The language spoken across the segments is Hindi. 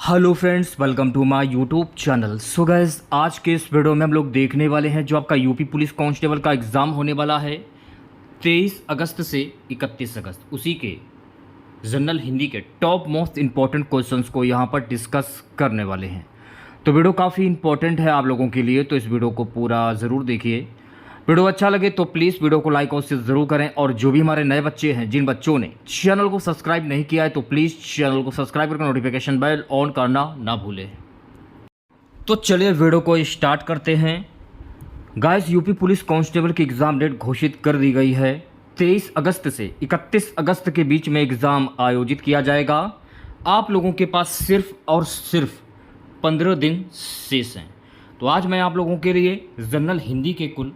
Hello friends, welcome to my YouTube channel. So guys, आज के इस वीडियो में हम लोग देखने वाले हैं जो आपका यूपी पुलिस कांस्टेबल का एग्ज़ाम होने वाला है 23 अगस्त से 31 अगस्त। उसी के जनरल हिंदी के टॉप मोस्ट इम्पॉर्टेंट क्वेश्चंस को यहाँ पर डिस्कस करने वाले हैं। तो वीडियो काफ़ी इंपॉर्टेंट है आप लोगों के लिए, तो इस वीडियो को पूरा ज़रूर देखिए। वीडियो अच्छा लगे तो प्लीज़ वीडियो को लाइक और शेयर ज़रूर करें। और जो भी हमारे नए बच्चे हैं, जिन बच्चों ने चैनल को सब्सक्राइब नहीं किया है, तो प्लीज़ चैनल को सब्सक्राइब करके नोटिफिकेशन बेल ऑन करना ना भूलें। तो चलिए वीडियो को स्टार्ट करते हैं। गाइस, यूपी पुलिस कांस्टेबल की एग्ज़ाम डेट घोषित कर दी गई है। 23 अगस्त से 31 अगस्त के बीच में एग्ज़ाम आयोजित किया जाएगा। आप लोगों के पास सिर्फ और सिर्फ 15 दिन शेष हैं। तो आज मैं आप लोगों के लिए जनरल हिंदी के कुल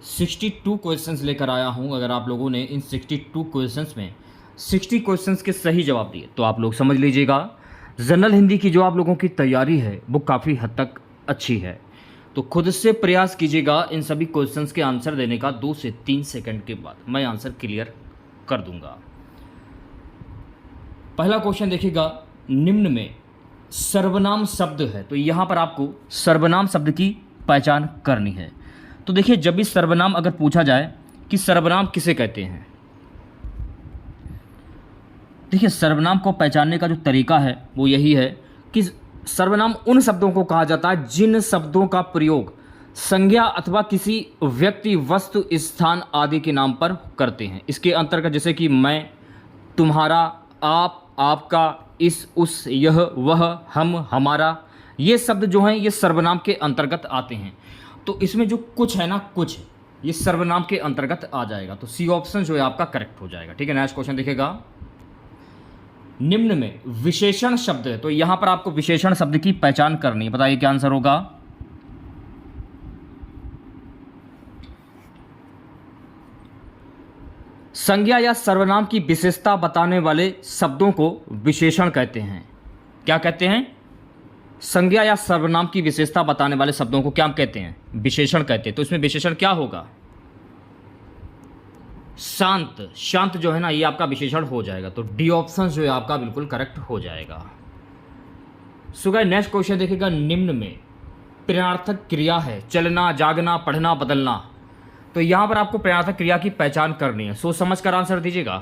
62 क्वेश्चंस लेकर आया हूं। अगर आप लोगों ने इन 62 क्वेश्चंस में 60 क्वेश्चंस के सही जवाब दिए तो आप लोग समझ लीजिएगा जनरल हिंदी की जो आप लोगों की तैयारी है वो काफ़ी हद तक अच्छी है। तो खुद से प्रयास कीजिएगा इन सभी क्वेश्चंस के आंसर देने का। 2 से 3 सेकंड के बाद मैं आंसर क्लियर कर दूंगा। पहला क्वेश्चन देखिएगा, निम्न में सर्वनाम शब्द है। तो यहाँ पर आपको सर्वनाम शब्द की पहचान करनी है। तो देखिए, जब भी सर्वनाम अगर पूछा जाए कि सर्वनाम किसे कहते हैं, देखिए सर्वनाम को पहचानने का जो तरीका है वो यही है कि सर्वनाम उन शब्दों को कहा जाता है जिन शब्दों का प्रयोग संज्ञा अथवा किसी व्यक्ति, वस्तु, स्थान आदि के नाम पर करते हैं। इसके अंतर्गत जैसे कि मैं, तुम्हारा, आप, आपका, इस, उस, यह, वह, हम, हमारा, ये शब्द जो हैं ये सर्वनाम के अंतर्गत आते हैं। तो इसमें जो कुछ है ना, कुछ ये सर्वनाम के अंतर्गत आ जाएगा। तो सी ऑप्शन जो है आपका करेक्ट हो जाएगा। ठीक है, नेक्स्ट क्वेश्चन देखिएगा, निम्न में विशेषण शब्द है। तो यहां पर आपको विशेषण शब्द की पहचान करनी है। बताइए क्या आंसर होगा। संज्ञा या सर्वनाम की विशेषता बताने वाले शब्दों को विशेषण कहते हैं। क्या कहते हैं? संज्ञा या सर्वनाम की विशेषता बताने वाले शब्दों को क्या कहते हैं? विशेषण कहते हैं। तो इसमें विशेषण क्या होगा? शांत। शांत जो है ना, ये आपका विशेषण हो जाएगा। तो डी ऑप्शन जो है आपका बिल्कुल करेक्ट हो जाएगा। सो गाइस, नेक्स्ट क्वेश्चन देखिएगा, निम्न में प्रश्नार्थक क्रिया है चलना, जागना, पढ़ना, बदलना। तो यहां पर आपको प्रश्नार्थक क्रिया की पहचान करनी है। सोच समझ कर आंसर दीजिएगा।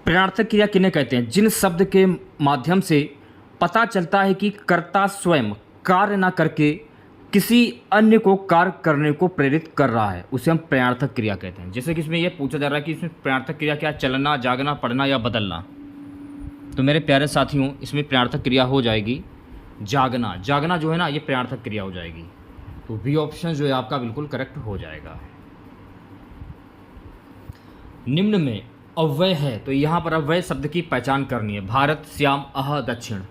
प्रश्नार्थक क्रिया किन्हें कहते हैं? जिन शब्द के माध्यम से पता चलता है कि कर्ता स्वयं कार्य ना करके किसी अन्य को कार्य करने को प्रेरित कर रहा है, उसे हम प्रश्नार्थक क्रिया कहते हैं। जैसे कि इसमें यह पूछा जा रहा है कि इसमें प्रश्नार्थक क्रिया क्या है? चलना, जागना, पढ़ना या बदलना। तो मेरे प्यारे साथियों, इसमें प्रश्नार्थक क्रिया हो जाएगी जागना। जागना जो है ना, ये प्रश्नार्थक क्रिया हो जाएगी। तो बी ऑप्शन जो है आपका बिल्कुल करेक्ट हो जाएगा। निम्न में अव्यय है। तो यहाँ पर अव्यय शब्द की पहचान करनी है। भारत, श्याम, अह, दक्षिण।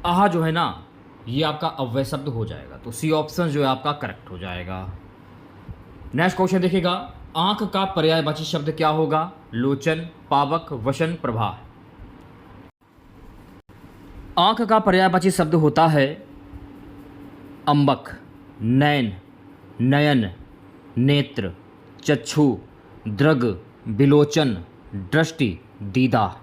आहा जो है ना, ये आपका अव्यय शब्द हो जाएगा। तो सी ऑप्शन जो है आपका करेक्ट हो जाएगा। नेक्स्ट क्वेश्चन देखिएगा, आंख का पर्यायवाची शब्द क्या होगा? लोचन, पावक, वसन, प्रभा। आंख का पर्यायवाची शब्द होता है अंबक, नैन, नयन, नेत्र, चक्षु, दृग, विलोचन, दृष्टि, दीदा।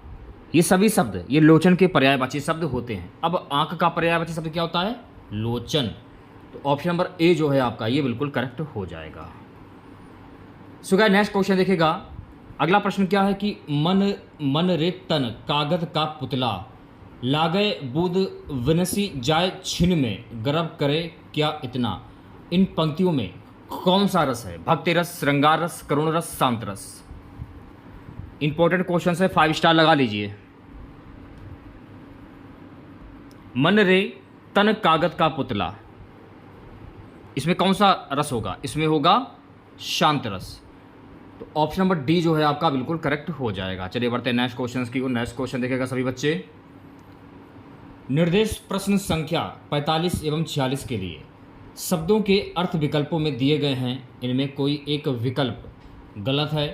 ये सभी शब्द ये लोचन के पर्यायवाची शब्द होते हैं। अब आंख का पर्यायवाची शब्द क्या होता है? लोचन। तो ऑप्शन नंबर ए जो है आपका ये बिल्कुल करेक्ट हो जाएगा। सो गाइस, नेक्स्ट क्वेश्चन देखिएगा। अगला प्रश्न क्या है कि मन रे तन कागज का पुतला, लागे बूद विनसी जाए छिन में, गर्व करे क्या इतना। इन पंक्तियों में कौन सा रस है? भक्ति रस, श्रृंगार रस, करुण रस, शांत रस। इंपॉर्टेंट क्वेश्चन है, 5 स्टार लगा लीजिए। मन रे तन कागज का पुतला, इसमें कौन सा रस होगा? इसमें होगा शांत रस। तो ऑप्शन नंबर डी जो है आपका बिल्कुल करेक्ट हो जाएगा। चलिए बढ़ते हैं नेक्स्ट क्वेश्चन की ओर। नेक्स्ट क्वेश्चन देखेगा सभी बच्चे। निर्देश प्रश्न संख्या 45 एवं 46 के लिए शब्दों के अर्थ विकल्पों में दिए गए हैं। इनमें कोई एक विकल्प गलत है,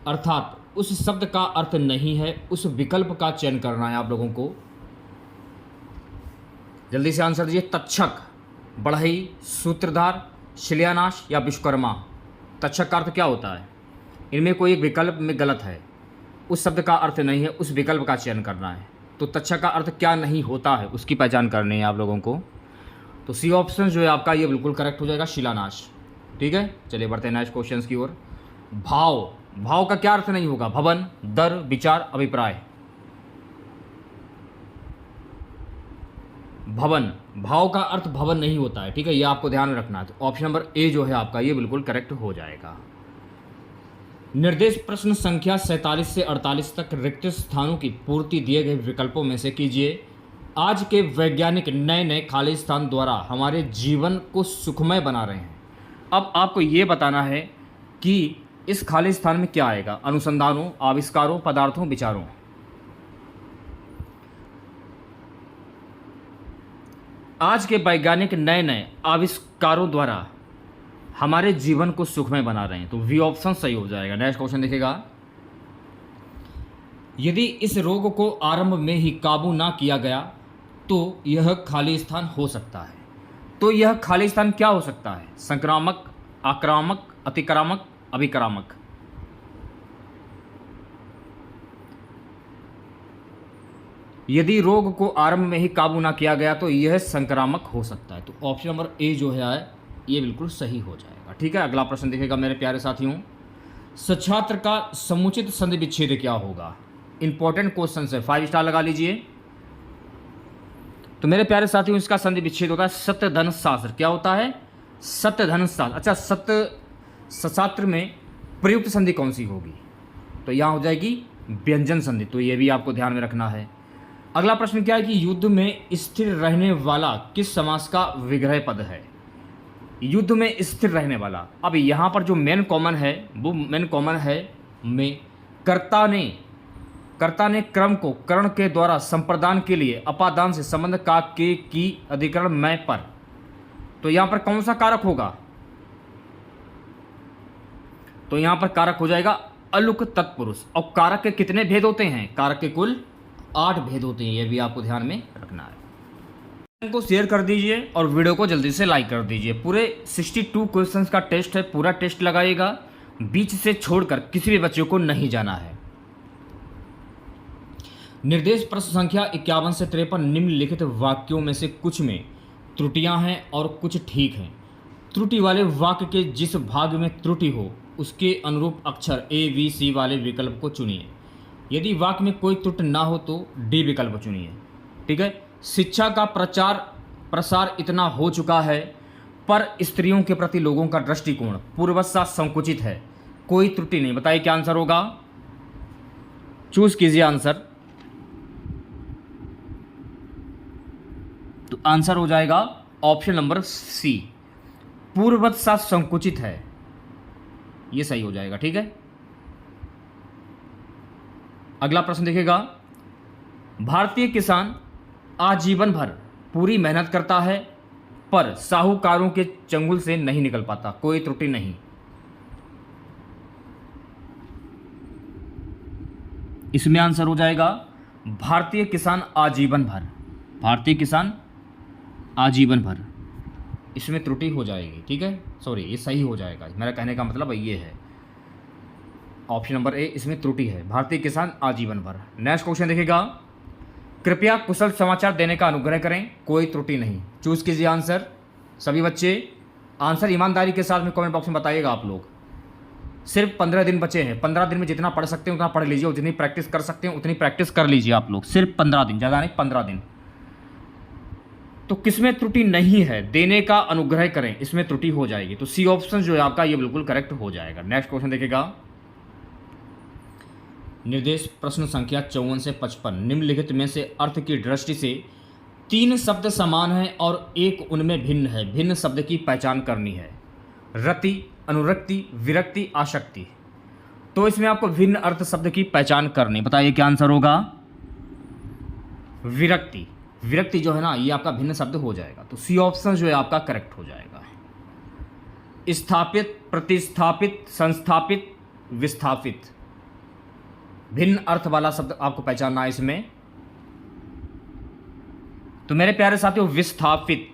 अर्थात उस शब्द का अर्थ नहीं है। उस विकल्प का चयन करना है आप लोगों को। जल्दी से आंसर दीजिए। तक्षक, बढ़ई, सूत्रधार, शिलान्यास या विश्वकर्मा। तक्षक का अर्थ क्या होता है? इनमें कोई एक विकल्प में गलत है। उस शब्द का अर्थ नहीं है, उस विकल्प का चयन करना है। तो तक्षा का अर्थ क्या नहीं होता है उसकी पहचान करनी है आप लोगों को। तो सी ऑप्शन जो है आपका ये बिल्कुल करेक्ट हो जाएगा, शिलान्यास। ठीक है, चलिए बढ़ते हैं नेक्स्ट क्वेश्चन की ओर। भाव, भाव का क्या अर्थ नहीं होगा? भवन, दर, विचार, अभिप्राय। भवन, भाव का अर्थ भवन नहीं होता है। ठीक है, ये आपको ध्यान में रखना है। तो ऑप्शन नंबर ए जो है आपका ये बिल्कुल करेक्ट हो जाएगा। निर्देश प्रश्न संख्या 47 से 48 तक रिक्त स्थानों की पूर्ति दिए गए विकल्पों में से कीजिए। आज के वैज्ञानिक नए नए खाली स्थान द्वारा हमारे जीवन को सुखमय बना रहे हैं। अब आपको ये बताना है कि इस खाली स्थान में क्या आएगा? अनुसंधानों, आविष्कारों, पदार्थों, विचारों। आज के वैज्ञानिक नए नए आविष्कारों द्वारा हमारे जीवन को सुखमय बना रहे हैं। तो वी ऑप्शन सही हो जाएगा। नेक्स्ट क्वेश्चन देखिएगा। यदि इस रोग को आरंभ में ही काबू ना किया गया तो यह खाली स्थान हो सकता है। तो यह खाली स्थान क्या हो सकता है? संक्रामक, आक्रामक, अतिक्रामक, अभिक्रामक। यदि रोग को आरंभ में ही काबू ना किया गया तो यह संक्रामक हो सकता है। तो ऑप्शन नंबर ए जो है ये बिल्कुल सही हो जाएगा। ठीक है, अगला प्रश्न देखिएगा मेरे प्यारे साथियों। सच्छात्र का समुचित संधि विच्छेद क्या होगा? इंपॉर्टेंट क्वेश्चन है, 5 स्टार लगा लीजिए। तो मेरे प्यारे साथियों इसका संधि विच्छेद होता है सत्य धन शास्त्र। क्या होता है? सत्य धन शास्त्र। अच्छा, सच्छात्र में प्रयुक्त संधि कौन सी होगी? तो यहाँ हो जाएगी व्यंजन संधि। तो ये भी आपको ध्यान में रखना है। अगला प्रश्न क्या है कि युद्ध में स्थिर रहने वाला किस समास का विग्रह पद है? युद्ध में स्थिर रहने वाला। अब यहाँ पर जो मेन कॉमन है वो मेन कॉमन है में कर्ता ने क्रम को कर्ण के द्वारा संप्रदान के लिए अपादान से संबंध का के की अधिकरण मैं पर। तो यहाँ पर कौन सा कारक होगा? तो यहाँ पर कारक हो जाएगा अलुक तत्पुरुष। और कारक के कितने भेद होते हैं? कारक के कुल 8 भेद होते हैं। ये भी आपको ध्यान में रखना है। को शेयर कर दीजिए और वीडियो को जल्दी से लाइक कर दीजिए। पूरे 62 क्वेश्चंस का टेस्ट है, पूरा टेस्ट लगाइएगा, बीच से छोड़कर किसी भी बच्चे को नहीं जाना है। निर्देश प्रश्न संख्या 51 से 53 निम्नलिखित वाक्यों में से कुछ में त्रुटियां हैं और कुछ ठीक हैं। त्रुटि वाले वाक्य के जिस भाग में त्रुटि हो उसके अनुरूप अक्षर ए, बी, सी वाले विकल्प को चुनिए। यदि वाक्य में कोई त्रुटि ना हो तो डी विकल्प चुनिए। ठीक है, शिक्षा का प्रसार इतना हो चुका है पर स्त्रियों के प्रति लोगों का दृष्टिकोण पूर्ववत सा संकुचित है। कोई त्रुटि नहीं। बताइए क्या आंसर होगा? चूज कीजिए आंसर। तो आंसर हो जाएगा ऑप्शन नंबर सी, पूर्ववत सा संकुचित है। ये सही हो जाएगा। ठीक है, अगला प्रश्न देखिएगा। भारतीय किसान आजीवन भर पूरी मेहनत करता है पर साहूकारों के चंगुल से नहीं निकल पाता। कोई त्रुटि नहीं। इसमें आंसर हो जाएगा भारतीय किसान आजीवन भर। भारतीय किसान आजीवन भर, इसमें त्रुटि हो जाएगी। ठीक है, सॉरी, ये सही हो जाएगा। मेरा कहने का मतलब ये है ऑप्शन नंबर ए, इसमें त्रुटि है। भारतीय किसान आजीवन भर। नेक्स्ट क्वेश्चन देखिएगा। कृपया कुशल समाचार देने का अनुग्रह करें। कोई त्रुटि नहीं। चूज कीजिए आंसर। सभी बच्चे आंसर ईमानदारी के साथ में कमेंट बॉक्स में बताइएगा। आप लोग सिर्फ 15 दिन बचे हैं। 15 दिन में जितना पढ़ सकते हैं उतना पढ़ लीजिए और जितनी प्रैक्टिस कर सकते हैं उतनी प्रैक्टिस कर लीजिए आप लोग। सिर्फ 15 दिन, ज़्यादा नहीं, 15 दिन। तो किसमें त्रुटि नहीं है? देने का अनुग्रह करें, इसमें त्रुटि हो जाएगी। तो सी ऑप्शन जो है आपका ये बिल्कुल करेक्ट हो जाएगा। नेक्स्ट क्वेश्चन देखिएगा। निर्देश प्रश्न संख्या 54 से 55 निम्नलिखित में से अर्थ की दृष्टि से 3 शब्द समान हैं और एक उनमें भिन्न है। भिन्न शब्द की पहचान करनी है। रति, अनुरक्ति, विरक्ति, आसक्ति। तो इसमें आपको भिन्न अर्थ शब्द की पहचान करनी। बताइए क्या आंसर होगा? विरक्ति। विरक्ति जो है ना ये आपका भिन्न शब्द हो जाएगा। तो सी ऑप्शन जो है आपका करेक्ट हो जाएगा। स्थापित, प्रतिस्थापित, संस्थापित, विस्थापित। भिन्न अर्थ वाला शब्द आपको पहचानना है इसमें। तो मेरे प्यारे साथियों विस्थापित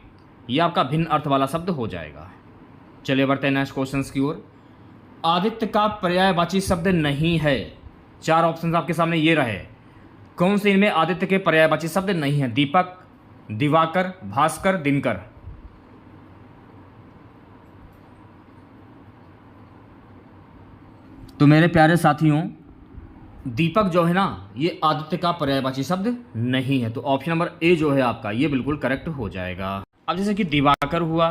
ये आपका भिन्न अर्थ वाला शब्द हो जाएगा। चलिए बढ़ते हैं नेक्स्ट क्वेश्चन की ओर। आदित्य का पर्यायवाची शब्द नहीं है। चार ऑप्शन आपके सामने ये रहे, कौन से इनमें आदित्य के पर्यायवाची शब्द नहीं है? दीपक, दिवाकर, भास्कर, दिनकर। तो मेरे प्यारे साथियों, दीपक जो है ना, ये आदित्य का पर्यायवाची शब्द नहीं है, तो ऑप्शन नंबर ए जो है आपका ये बिल्कुल करेक्ट हो जाएगा। अब जैसे कि दिवाकर हुआ,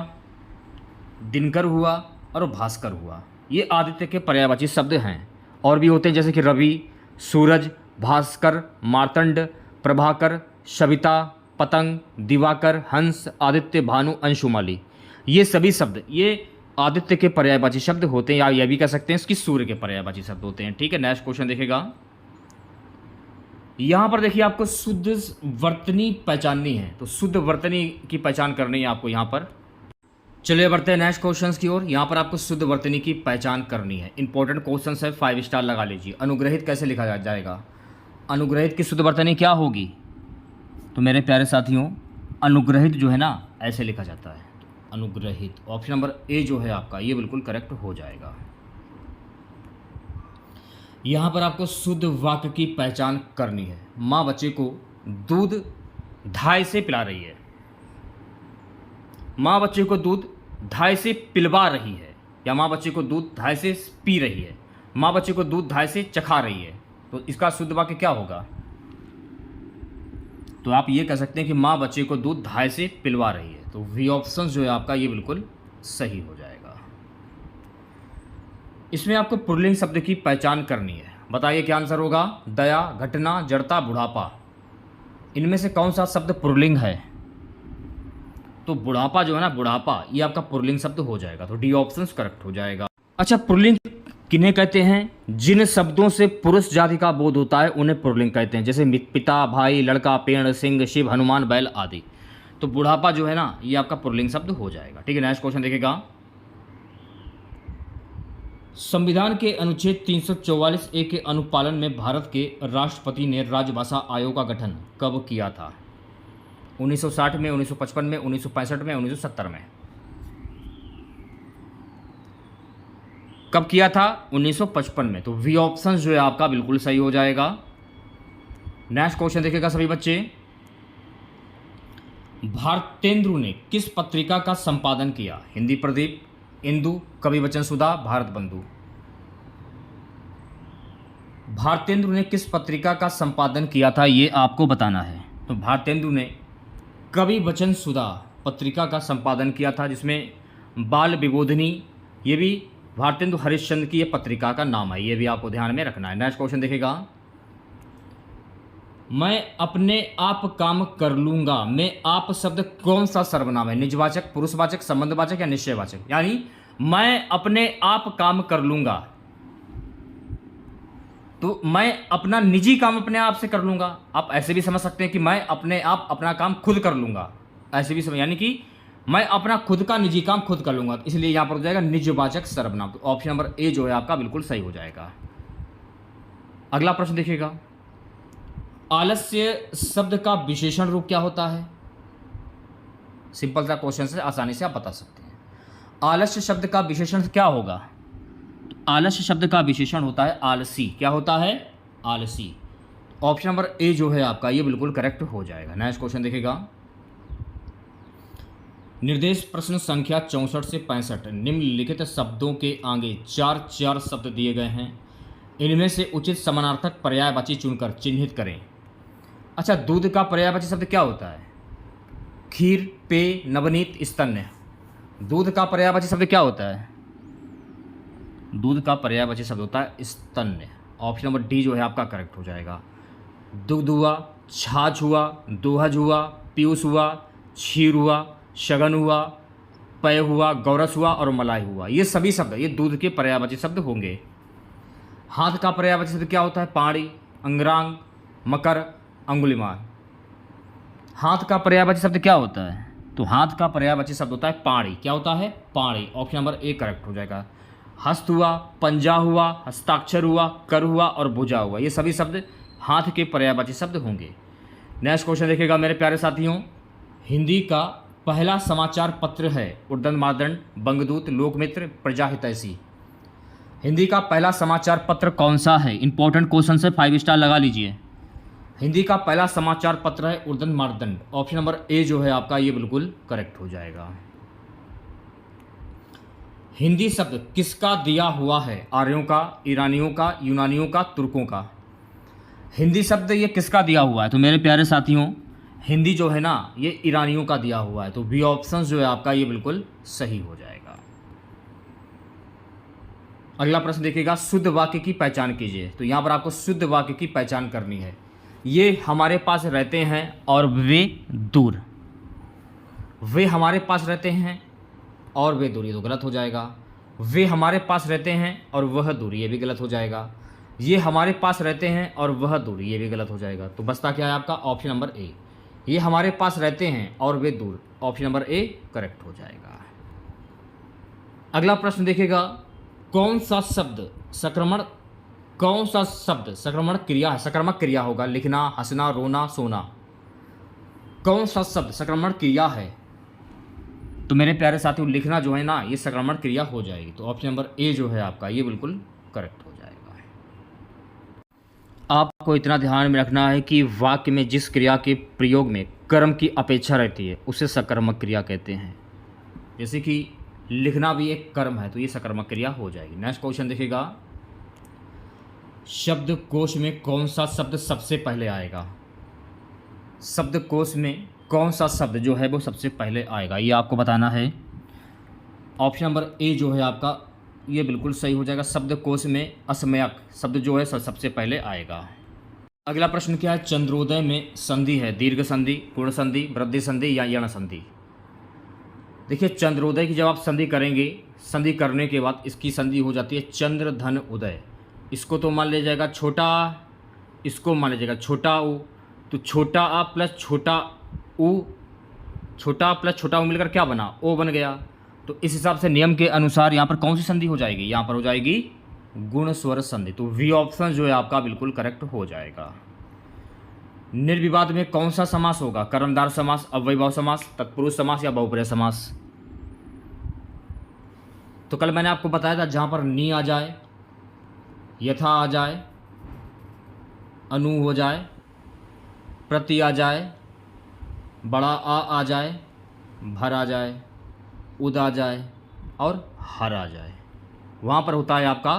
दिनकर हुआ और भास्कर हुआ, ये आदित्य के पर्यायवाची शब्द हैं। और भी होते हैं जैसे कि रवि, सूरज, भास्कर, मार्तंड, प्रभाकर, सविता, पतंग, दिवाकर, हंस, आदित्य, भानु, अंशुमाली। ये सभी शब्द ये आदित्य के पर्यायवाची शब्द होते हैं, या यह भी कह सकते हैं इसकी सूर्य के पर्यायवाची शब्द होते हैं। ठीक है, नेक्स्ट क्वेश्चन देखेगा। यहां पर देखिए आपको शुद्ध वर्तनी पहचाननी है, तो शुद्ध वर्तनी की पहचान करनी है आपको यहां पर। चलिए बढ़ते हैं नेक्स्ट क्वेश्चन की ओर। यहां पर आपको शुद्ध वर्तनी की पहचान करनी है। इंपॉर्टेंट क्वेश्चन है, 5 स्टार लगा लीजिए। अनुग्रहित कैसे लिखा जाएगा? अनुग्रहित की शुद्ध वर्तनी क्या होगी? तो मेरे प्यारे साथियों, अनुग्रहित जो है ना ऐसे लिखा जाता है, अनुग्रहित। ऑप्शन नंबर ए जो है आपका ये बिल्कुल करेक्ट हो जाएगा। यहां पर आपको शुद्ध वाक्य की पहचान करनी है। मां बच्चे को दूध धाय से पिला रही है, मां बच्चे को दूध धाय से पिलवा रही है, या मां बच्चे को दूध धाय से पी रही है, मां बच्चे को दूध धाय से चखा रही है, तो इसका शुद्ध वाक्य क्या होगा? तो आप ये कह सकते हैं कि मां बच्चे को दूध धाय से पिलवा रही है, तो वी ऑप्शन जो है आपका ये बिल्कुल सही हो जाएगा। इसमें आपको पुल्लिंग शब्द की पहचान करनी है। बताइए क्या आंसर होगा? दया, घटना, जड़ता, बुढ़ापा। इनमें से कौन सा शब्द पुल्लिंग है? तो बुढ़ापा जो है ना, बुढ़ापा, ये आपका पुल्लिंग शब्द हो जाएगा, तो डी ऑप्शन करेक्ट हो जाएगा। अच्छा, पुल्लिंग किन्हें कहते हैं? जिन शब्दों से पुरुष जाति का बोध होता है उन्हें पुल्लिंग कहते हैं, जैसे पिता, भाई, लड़का, पेड़, सिंह, शिव, हनुमान, बैल आदि। तो बुढ़ापा जो है ना, ये आपका पुल्लिंग शब्द हो जाएगा। ठीक है, नेक्स्ट क्वेश्चन देखेगा। संविधान के अनुच्छेद 344 ए के अनुपालन में भारत के राष्ट्रपति ने राजभाषा आयोग का गठन कब किया था? 1960 में, 1955 में, 1965 में, 1970 में। कब किया था? 1955 में। तो वी ऑप्शन जो है आपका बिल्कुल सही हो जाएगा। नेक्स्ट क्वेश्चन देखेगा सभी बच्चे। भारतेंदु ने किस पत्रिका का संपादन किया? हिंदी प्रदीप, इंदु, कवि वचन सुधा, भारत बंधु। भारतेंदु ने किस पत्रिका का संपादन किया था, ये आपको बताना है। तो भारतेंदु ने कवि वचन सुधा पत्रिका का संपादन किया था, जिसमें बाल विबोधिनी, ये भी भारतेंदु हरिश्चंद्र की ये पत्रिका का नाम है, ये भी आपको ध्यान में रखना है। नेक्स्ट क्वेश्चन देखेगा। मैं अपने आप काम कर लूंगा में आप शब्द कौन सा सर्वनाम है? निजवाचक, पुरुषवाचक, संबंधवाचक या निश्चयवाचक? यानी मैं अपने आप काम कर लूंगा, तो मैं अपना निजी काम अपने आप से कर लूंगा। आप ऐसे भी समझ सकते हैं कि मैं अपने आप अपना काम खुद कर लूंगा, ऐसे भी समझ, यानी कि मैं अपना खुद का निजी काम खुद कर लूंगा, इसलिए यहां पर हो जाएगा निजवाचक सर्वनाम। तो ऑप्शन नंबर ए जो है आपका बिल्कुल सही हो जाएगा। अगला प्रश्न देखिएगा। आलस्य शब्द का विशेषण रूप क्या होता है? सिंपल सा क्वेश्चन से आसानी से आप बता सकते हैं। आलस्य शब्द का विशेषण क्या होगा? तो आलस्य शब्द का विशेषण होता है आलसी। क्या होता है? आलसी। ऑप्शन नंबर ए जो है आपका ये बिल्कुल करेक्ट हो जाएगा। नेक्स्ट क्वेश्चन देखिएगा। निर्देश प्रश्न संख्या 64 से 65 निम्नलिखित शब्दों के आगे 4 शब्द दिए गए हैं, इनमें से उचित समानार्थक पर्यायवाची चुनकर चिन्हित करें। अच्छा, दूध का पर्यायवाची शब्द क्या होता है? खीर, पेय, नवनीत, स्तन्य। दूध का पर्यायवाची शब्द क्या होता है? दूध का पर्यायवाची शब्द होता है स्तन्य। ऑप्शन नंबर डी जो है आपका करेक्ट हो जाएगा। दुग्ध हुआ, छाछ हुआ, दोहज हुआ, पीयूष हुआ, क्षीर हुआ, शगन हुआ, पेय हुआ, गौरस हुआ और मलाई हुआ, ये सभी शब्द ये दूध के पर्यायवाची शब्द होंगे। हाथ का पर्यायवाची शब्द क्या होता है? पाणी, अंगरांग, मकर, अंगुलिमाल। हाथ का पर्यायवाची शब्द क्या होता है? तो हाथ का पर्यायवाची शब्द होता है पाणी। क्या होता है? पाणी। ऑप्शन नंबर ए करेक्ट हो जाएगा। हस्त हुआ, पंजा हुआ, हस्ताक्षर हुआ, कर हुआ और भुजा हुआ, ये सभी शब्द हाथ के पर्यायवाची शब्द होंगे। नेक्स्ट क्वेश्चन देखिएगा मेरे प्यारे साथियों। हिंदी का पहला समाचार पत्र है उर्दन मार्दंड, बंगदूत, लोकमित्र, प्रजाहितैषी। हिंदी का पहला समाचार पत्र कौन सा है? इंपॉर्टेंट क्वेश्चन से 5 स्टार लगा लीजिए। हिंदी का पहला समाचार पत्र है उर्दन मार्तंड। ऑप्शन नंबर ए जो है आपका ये बिल्कुल करेक्ट हो जाएगा। हिंदी शब्द किसका दिया हुआ है? आर्यों का, ईरानियों का, यूनानियों का, तुर्कों का? हिंदी शब्द ये किसका दिया हुआ है? तो मेरे प्यारे साथियों, हिंदी जो है ना ये ईरानियों का दिया हुआ है। तो बी ऑप्शन जो है आपका ये बिल्कुल सही हो जाएगा। अगला प्रश्न देखिएगा, शुद्ध वाक्य की पहचान कीजिए। तो यहाँ पर आपको शुद्ध वाक्य की पहचान करनी है। ये हमारे पास रहते हैं और वे दूर। वे हमारे पास रहते हैं और वे दूर, ये तो गलत हो जाएगा। वे हमारे पास रहते हैं और वह दूर, ये भी गलत हो जाएगा। ये हमारे पास रहते हैं और वह दूर, ये भी गलत हो जाएगा। तो बचता क्या है आपका? Option number A. ये हमारे पास रहते हैं और वे दूर, ऑप्शन नंबर ए करेक्ट हो जाएगा। अगला प्रश्न देखिएगा, कौन सा शब्द संक्रमण क्रिया है? संक्रामक क्रिया होगा। लिखना, हंसना, रोना, सोना। कौन सा शब्द संक्रमण क्रिया है? तो मेरे प्यारे साथियों, लिखना जो है ना ये संक्रमण क्रिया हो जाएगी। तो ऑप्शन नंबर ए जो है आपका ये बिल्कुल करेक्ट हो जाएगा। आपको इतना ध्यान में रखना है कि वाक्य में जिस क्रिया के प्रयोग में कर्म की अपेक्षा रहती है उसे सकर्मक क्रिया कहते हैं। जैसे कि लिखना भी एक कर्म है, तो ये सकर्मक क्रिया हो जाएगी। नेक्स्ट क्वेश्चन देखिएगा, शब्दकोश में कौन सा शब्द सबसे पहले आएगा? शब्दकोश में कौन सा शब्द जो है वो सबसे पहले आएगा, ये आपको बताना है। ऑप्शन नंबर ए जो है आपका ये बिल्कुल सही हो जाएगा। शब्दकोश में असमयक शब्द जो है सबसे पहले आएगा। अगला प्रश्न क्या है, चंद्रोदय में संधि है दीर्घ संधि, पूर्ण संधि, वृद्धि संधि या यण संधि? देखिए, चंद्रोदय की जब आप संधि करेंगे, संधि करने के बाद इसकी संधि हो जाती है चंद्र धन उदय। इसको तो मान लिया जाएगा छोटा, इसको मान लिया जाएगा छोटा ऊ। तो छोटा आ प्लस छोटा ऊ, छोटा प्लस छोटा ऊ मिलकर क्या बना? ओ बन गया। तो इस हिसाब से नियम के अनुसार यहाँ पर कौन सी संधि हो जाएगी? यहाँ पर हो जाएगी गुण स्वर संधि। तो वी ऑप्शन जो है आपका बिल्कुल करेक्ट हो जाएगा। निर्विवाद में कौन सा समास होगा? कर्मधार समास, अव्ययभाव समास, तत्पुरुष समास या बहुप्रिय समास? तो कल मैंने आपको बताया था जहां पर नी आ जाए, यथा आ जाए, अनु हो जाए, प्रति आ जाए, बड़ा आ जाए, भर आ जाए, उद आ जाए और हर आ जाए, वहां पर होता है आपका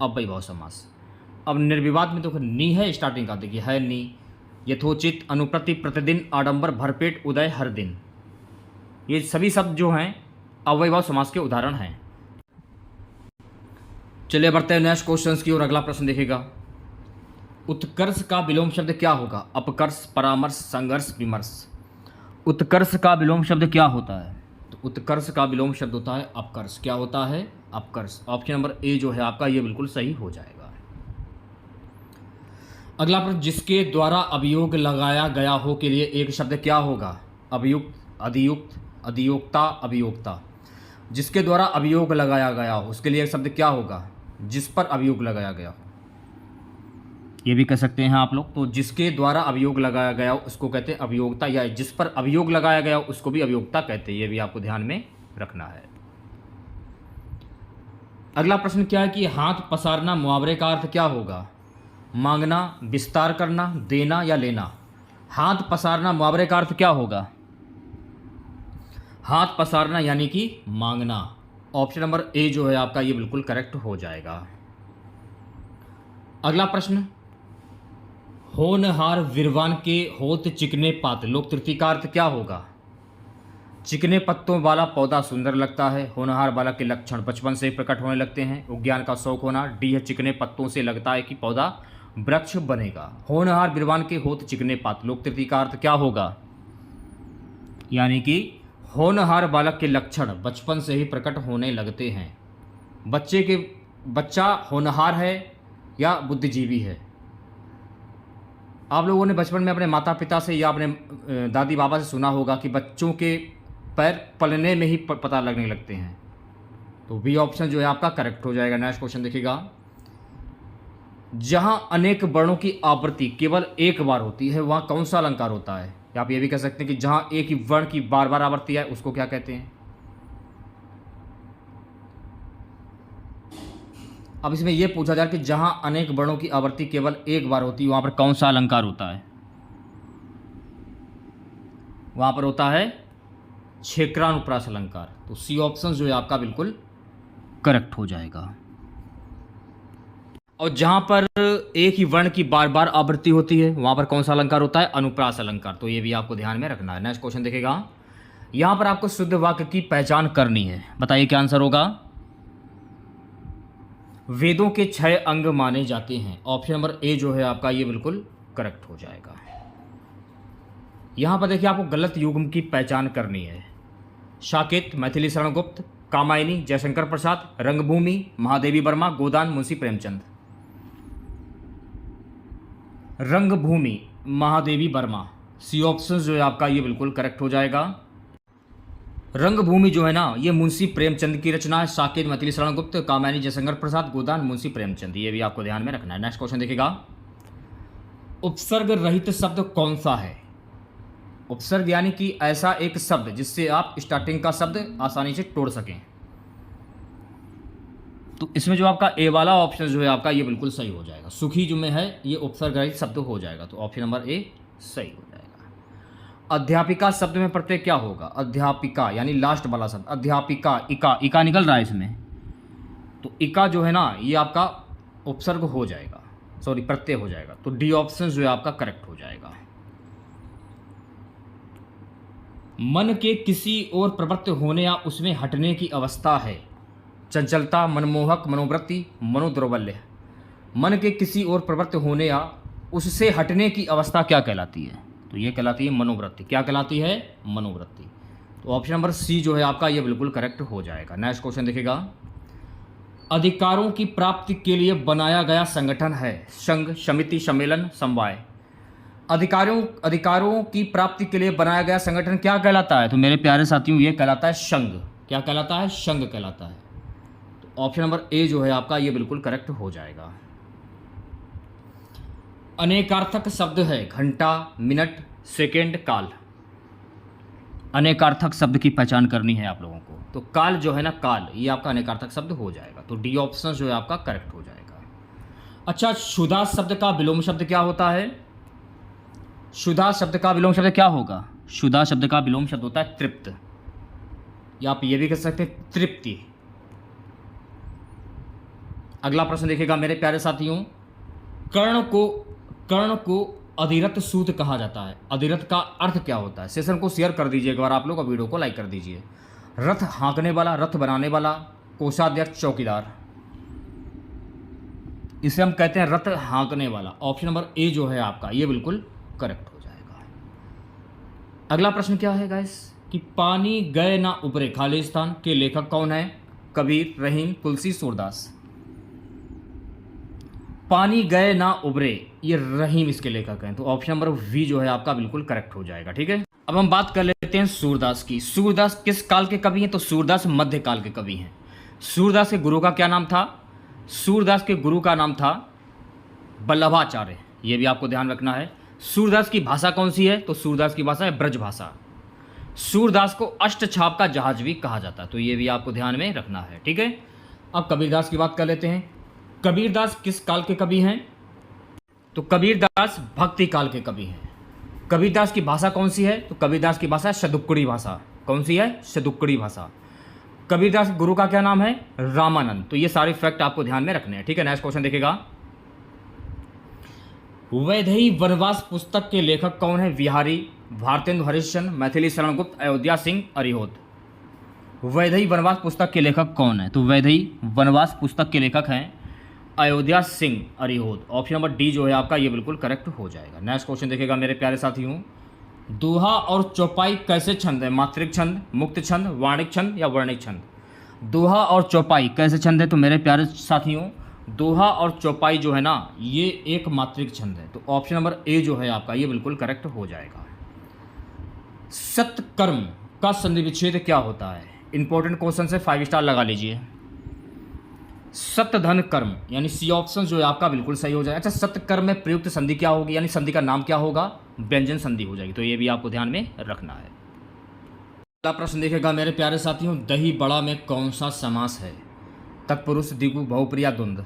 अव्ययभाव समास। अब निर्विवाद में तो नी है स्टार्टिंग का, देखिए है नी, यथोचित, अनुप्रति, प्रतिदिन, आडंबर, भरपेट, उदय, हर दिन। ये सभी शब्द जो हैं अव्ययभाव समास के उदाहरण हैं। चलिए बढ़ते हैं नेक्स्ट क्वेश्चंस की ओर। अगला प्रश्न देखेगा, उत्कर्ष का विलोम शब्द क्या होगा? अपकर्ष, परामर्श, संघर्ष, विमर्श। उत्कर्ष का विलोम शब्द क्या होता है? तो उत्कर्ष का विलोम शब्द होता है अपकर्ष। क्या होता है? अपकर्ष। ऑप्शन नंबर ए जो है आपका ये बिल्कुल सही हो जाएगा। अगला प्रश्न, जिसके द्वारा अभियोग लगाया गया हो के लिए एक शब्द क्या होगा? अभियुक्त, अधियुक्त, अधियोक्ता, अभियोक्ता। जिसके द्वारा अभियोग लगाया गया हो उसके लिए एक शब्द क्या होगा? जिस पर अभियोग लगाया गया हो, ये भी कह सकते हैं आप लोग। तो जिसके द्वारा अभियोग लगाया गया हो उसको कहते हैं अभियोक्ता, या जिस पर अभियोग लगाया गया हो उसको भी अभियोक्ता कहते हैं। ये भी आपको ध्यान में रखना है। अगला प्रश्न क्या है कि हाथ पसारना मुहावरे का अर्थ क्या होगा? मांगना, विस्तार करना, देना या लेना? हाथ पसारना मुहावरे का अर्थ क्या होगा? हाथ पसारना यानी कि मांगना। ऑप्शन नंबर ए जो है आपका ये बिल्कुल करेक्ट हो जाएगा। अगला प्रश्न, होनहार विरवान के होत चिकने पात, लोक तृतीय का अर्थ क्या होगा? चिकने पत्तों वाला पौधा सुंदर लगता है। होनहार बालक के लक्षण बचपन से प्रकट होने लगते हैं। उद्यान का शौक होना। डी है, चिकने पत्तों से लगता है कि पौधा वृक्ष बनेगा। होनहार विरवान के होत चिकने पात, लोक तृतीय का अर्थ क्या होगा? यानी कि होनहार बालक के लक्षण बचपन से ही प्रकट होने लगते हैं। बच्चा होनहार है या बुद्धिजीवी है? आप लोगों ने बचपन में अपने माता पिता से या अपने दादी बाबा से सुना होगा कि बच्चों के पैर पलने में ही पता लगने लगते हैं। तो बी ऑप्शन जो है आपका करेक्ट हो जाएगा। नेक्स्ट क्वेश्चन देखिएगा, जहां अनेक वर्णों की आवृत्ति केवल एक बार होती है वहां कौन सा अलंकार होता है? या आप ये भी कह सकते हैं कि जहां एक ही वर्ण की बार बार आवृत्ति है उसको क्या कहते हैं? अब इसमें यह पूछा जाए कि जहां अनेक वर्णों की आवृत्ति केवल एक बार होती है वहां पर कौन सा अलंकार होता है? वहां पर होता है क्षेत्रानुप्रास अलंकार। तो सी ऑप्शन जो है आपका बिल्कुल करेक्ट हो जाएगा। और जहां पर एक ही वर्ण की बार बार आवृत्ति होती है वहां पर कौन सा अलंकार होता है? अनुप्रास अलंकार। तो ये भी आपको ध्यान में रखना है। नेक्स्ट क्वेश्चन देखिएगा, यहां पर आपको शुद्ध वाक्य की पहचान करनी है। बताइए क्या आंसर होगा? वेदों के 6 अंग माने जाते हैं। ऑप्शन नंबर ए जो है आपका ये बिल्कुल करेक्ट हो जाएगा। यहां पर देखिए आपको गलत युग्म की पहचान करनी है। साकेत, मैथिली शरण गुप्त, कामायनी, जयशंकर प्रसाद, रंगभूमि, महादेवी वर्मा, गोदान, मुंशी प्रेमचंद। रंगभूमि, महादेवी वर्मा। सी ऑप्शन जो है आपका ये बिल्कुल करेक्ट हो जाएगा। रंगभूमि जो है ना ये मुंशी प्रेमचंद की रचना है। साकेत, मैथिली शरण गुप्त, कामायनी, जयशंकर प्रसाद, गोदान, मुंशी प्रेमचंद। ये भी आपको ध्यान में रखना है। नेक्स्ट क्वेश्चन देखिएगा, उपसर्ग रहित शब्द कौन सा है? उपसर्ग यानी कि ऐसा एक शब्द जिससे आप स्टार्टिंग का शब्द आसानी से तोड़ सकें। तो इसमें जो आपका ए वाला ऑप्शन जो है आपका ये बिल्कुल सही हो जाएगा। सुखी जो में है ये उपसर्ग रहित शब्द हो जाएगा। तो ऑप्शन नंबर ए सही हो जाएगा। अध्यापिका शब्द में प्रत्यय क्या होगा? अध्यापिका यानी लास्ट वाला शब्द अध्यापिका, इका, इका निकल रहा है इसमें। तो इका जो है ना ये आपका उपसर्ग हो जाएगा, सॉरी प्रत्यय हो जाएगा। तो डी ऑप्शन जो है आपका करेक्ट हो जाएगा। मन के किसी और प्रवृत्त होने या उसमें हटने की अवस्था है। चंचलता, मनमोहक, मनोवृत्ति, मनोद्रौबल्य। मन के किसी और प्रवृत्त होने या उससे हटने की अवस्था क्या कहलाती है? तो ये कहलाती है मनोवृत्ति। क्या कहलाती है? मनोवृत्ति। तो ऑप्शन नंबर सी जो है आपका ये बिल्कुल करेक्ट हो जाएगा। नेक्स्ट क्वेश्चन देखिएगा, अधिकारों की प्राप्ति के लिए बनाया गया संगठन है। संघ, समिति, सम्मेलन, समवाय। अधिकारों की प्राप्ति के लिए बनाया गया संगठन क्या कहलाता है? तो मेरे प्यारे साथियों ये कहलाता है संघ। क्या कहलाता है? संघ कहलाता है। तो ऑप्शन नंबर ए जो है आपका ये बिल्कुल करेक्ट हो जाएगा। अनेकार्थक शब्द है घंटा, मिनट, सेकेंड, काल। अनेकार्थक शब्द की पहचान करनी है आप लोगों को। तो काल जो है ना, काल, ये आपका अनेकार्थक शब्द हो जाएगा। तो डी ऑप्शन जो है आपका करेक्ट हो जाएगा। अच्छा, क्षुधा शब्द का विलोम शब्द क्या होता है? क्षुधा शब्द का विलोम शब्द क्या होगा? क्षुधा शब्द का विलोम शब्द होता है तृप्त, या आप ये भी कह सकते हैं तृप्ति। अगला प्रश्न देखिएगा मेरे प्यारे साथियों, कर्ण को अधिरथ सूत कहा जाता है। अधिरथ का अर्थ क्या होता है? सेशन को शेयर कर दीजिए एक बार आप लोग और वीडियो को लाइक कर दीजिए। रथ हाँकने वाला, रथ बनाने वाला, कोषाध्यक्ष, चौकीदार। इसे हम कहते हैं रथ हाँकने वाला। ऑप्शन नंबर ए जो है आपका ये बिल्कुल करेक्ट हो जाएगा। अगला प्रश्न क्या है गाइस कि पानी गए ना उबरे खालिस्तान के लेखक कौन है? कबीर, रहीम, तुलसी, सूरदास। पानी गए ना उबरे ये रहीम इसके लेखक हैं। तो ऑप्शन नंबर वी जो है आपका बिल्कुल करेक्ट हो जाएगा। ठीक है, अब हम बात कर लेते हैं सूरदास की। सूरदास किस काल के कवि हैं? तो सूरदास मध्यकाल के कवि हैं। सूरदास के गुरु का क्या नाम था? सूरदास के गुरु का नाम था वल्लभाचार्य। ये भी आपको ध्यान रखना है। सूरदास की भाषा कौन सी है? तो सूरदास की भाषा है ब्रज भाषा। सूरदास को अष्टछाप का जहाज भी कहा जाता है। तो ये भी आपको ध्यान में रखना है। ठीक है, अब कबीरदास की बात कर लेते हैं। कबीरदास किस काल के कवि हैं? तो कबीरदास भक्ति काल के कवि हैं। कबीरदास की भाषा कौन सी है? तो कबीरदास की भाषा शतुक्कड़ी भाषा। कौन सी है? शतुक्कड़ी भाषा। कबीरदास के गुरु का क्या नाम है? रामानंद। तो ये सारे फैक्ट आपको ध्यान में रखने हैं। ठीक है, नेक्स्ट क्वेश्चन देखिएगा, वैदेही वनवास पुस्तक के लेखक कौन है? बिहारी, भारतेंदु हरिश्चंद्र, मैथिली शरण गुप्त, अयोध्या सिंह, अरिहोत। वैदेही वनवास पुस्तक के लेखक कौन है? तो वैदेही वनवास पुस्तक के लेखक हैं Ayodhya Singh, Hariaudh. Option number D जो है आपका ये बिल्कुल करेक्ट हो जाएगा। नेक्स्ट क्वेश्चन देखिएगा मेरे प्यारे साथियों, दोहा और चौपाई कैसे छंद है? मात्रिक छंद, मुक्त छंद, वाणिक छंद या वर्णिक छंद? दोहा और चौपाई कैसे छंद है? तो मेरे प्यारे साथियों दोहा और चौपाई जो है ना ये एक मात्रिक छंद है। तो ऑप्शन नंबर ए जो है आपका ये बिल्कुल करेक्ट हो जाएगा। सत्कर्म का संधि विच्छेद क्या होता है? इंपॉर्टेंट क्वेश्चन से 5 स्टार लगा लीजिए। सत्यधन कर्म यानी सी ऑप्शन जो है आपका बिल्कुल सही हो जाएगा। अच्छा, सत्यकर्म में प्रयुक्त संधि क्या होगी? यानी संधि का नाम क्या होगा? व्यंजन संधि हो जाएगी। तो ये भी आपको ध्यान में रखना है। अगला प्रश्न देखिएगा मेरे प्यारे साथियों, दही बड़ा में कौन सा समास है? तत्पुरुष, दिगु, बहुप्रिया, द्वंद्व।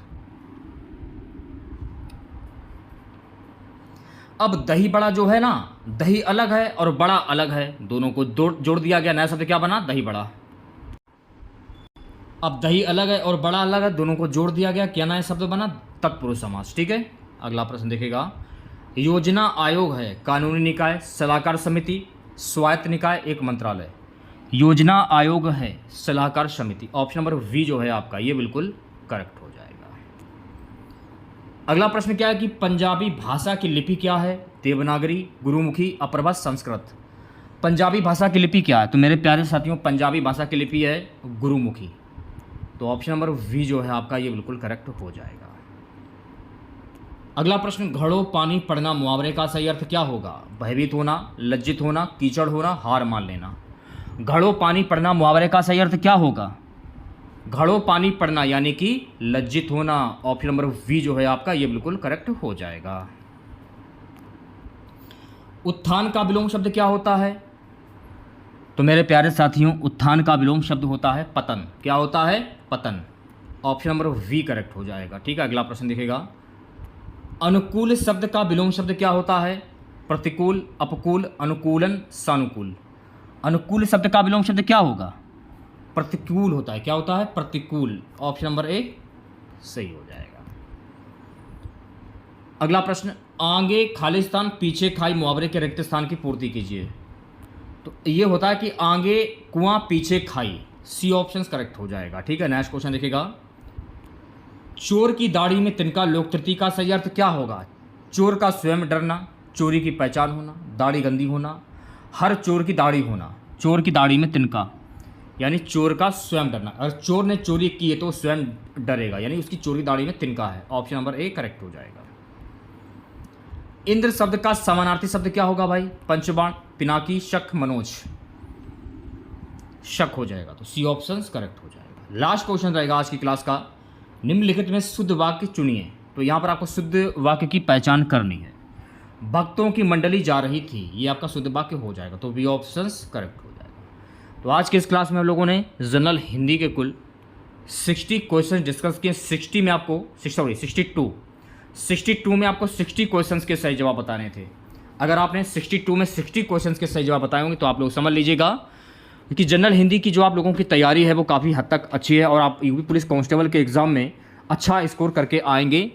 अब दही बड़ा जो है ना, दही अलग है और बड़ा अलग है, दोनों को जोड़ दिया गया, नया शब्द क्या बना, दही बड़ा। अब दही अलग है और बड़ा अलग है, दोनों को जोड़ दिया गया, क्या नया शब्द बना, तत्पुरुष समास। ठीक है, अगला प्रश्न देखेगा। योजना आयोग है कानूनी निकाय, सलाहकार समिति, स्वायत्त निकाय, एक मंत्रालय। योजना आयोग है सलाहकार समिति, ऑप्शन नंबर वी जो है आपका ये बिल्कुल करेक्ट हो जाएगा। अगला प्रश्न क्या है कि पंजाबी भाषा की लिपि क्या है, देवनागरी, गुरुमुखी, अप्रभा, संस्कृत। पंजाबी भाषा की लिपि क्या है, तो मेरे प्यारे साथियों पंजाबी भाषा की लिपि है गुरुमुखी, तो ऑप्शन नंबर वी जो है आपका ये बिल्कुल करेक्ट हो जाएगा। अगला प्रश्न, घड़ों पानी पड़ना मुहावरे का सही अर्थ क्या होगा, भयभीत होना, लज्जित होना, कीचड़ होना, हार मान लेना। घड़ों पानी पड़ना मुहावरे का सही अर्थ क्या होगा, घड़ों पानी पड़ना यानी कि लज्जित होना, ऑप्शन नंबर वी जो है आपका ये बिल्कुल करेक्ट हो जाएगा। उत्थान का विलोम शब्द क्या होता है, तो मेरे प्यारे साथियों उत्थान का विलोम शब्द होता है पतन, क्या होता है, पतन, ऑप्शन नंबर वी करेक्ट हो जाएगा। ठीक है, अगला प्रश्न दिखेगा। अनुकूल शब्द का विलोम शब्द क्या होता है, प्रतिकूल, अपकूल, अनुकूलन, सानुकूल। अनुकूल शब्द का विलोम शब्द क्या होगा, प्रतिकूल होता है, क्या होता है, प्रतिकूल, ऑप्शन नंबर ए सही हो जाएगा। अगला प्रश्न, आगे खालिस्तान पीछे खाई मुहावरे के रिक्त स्थान की पूर्ति कीजिए, तो ये होता है कि आगे कुआं पीछे खाई, सी ऑप्शन करेक्ट हो जाएगा। ठीक है, नेक्स्ट क्वेश्चन देखिएगा। चोर की दाढ़ी में तिनका लोकतृति का सही अर्थ क्या होगा, चोर का स्वयं डरना, चोरी की पहचान होना, दाढ़ी गंदी होना, हर चोर की दाढ़ी होना, चोर की दाढ़ी में तिनका यानी चोर का स्वयं डरना, अगर चोर ने चोरी की है तो स्वयं डरेगा यानी उसकी चोर की दाढ़ी में तिनका है, ऑप्शन नंबर ए करेक्ट हो जाएगा। इंद्र शब्द का समानार्थी शब्द क्या होगा भाई, पंचबाण, पिनाकी, शक, मनोज। शक हो जाएगा, तो सी ऑप्शन करेक्ट हो जाएगा। लास्ट क्वेश्चन रहेगा आज की क्लास का, निम्नलिखित में शुद्ध वाक्य चुनिए, तो यहां पर आपको शुद्ध वाक्य की पहचान करनी है। भक्तों की मंडली जा रही थी, ये आपका शुद्ध वाक्य हो जाएगा, तो बी ऑप्शन करेक्ट हो जाएगा। तो आज के इस क्लास में हम लोगों ने जनरल हिंदी के कुल 60 क्वेश्चन डिस्कस किए। 62 में आपको 62 में आपको 60 क्वेश्चंस के सही जवाब बताने थे। अगर आपने 62 में 60 क्वेश्चंस के सही जवाब बताए होंगे तो आप लोग समझ लीजिएगा कि जनरल हिंदी की जो आप लोगों की तैयारी है वो काफ़ी हद तक अच्छी है और आप यूपी पुलिस कांस्टेबल के एग्ज़ाम में अच्छा स्कोर करके आएंगे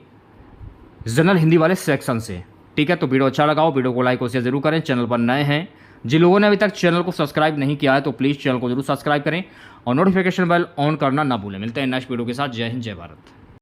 जनरल हिंदी वाले सेक्शन से। ठीक है, तो वीडियो अच्छा लगाओ, वीडियो को लाइक और शेयर जरूर करें। चैनल पर नए हैं, जिन लोगों ने अभी तक चैनल को सब्सक्राइब नहीं किया है तो प्लीज़ चैनल को जरूर सब्सक्राइब करें और नोटिफिकेशन बेल ऑन करना ना भूलें। मिलते हैं नेक्स्ट वीडियो के साथ। जय हिंद, जय भारत।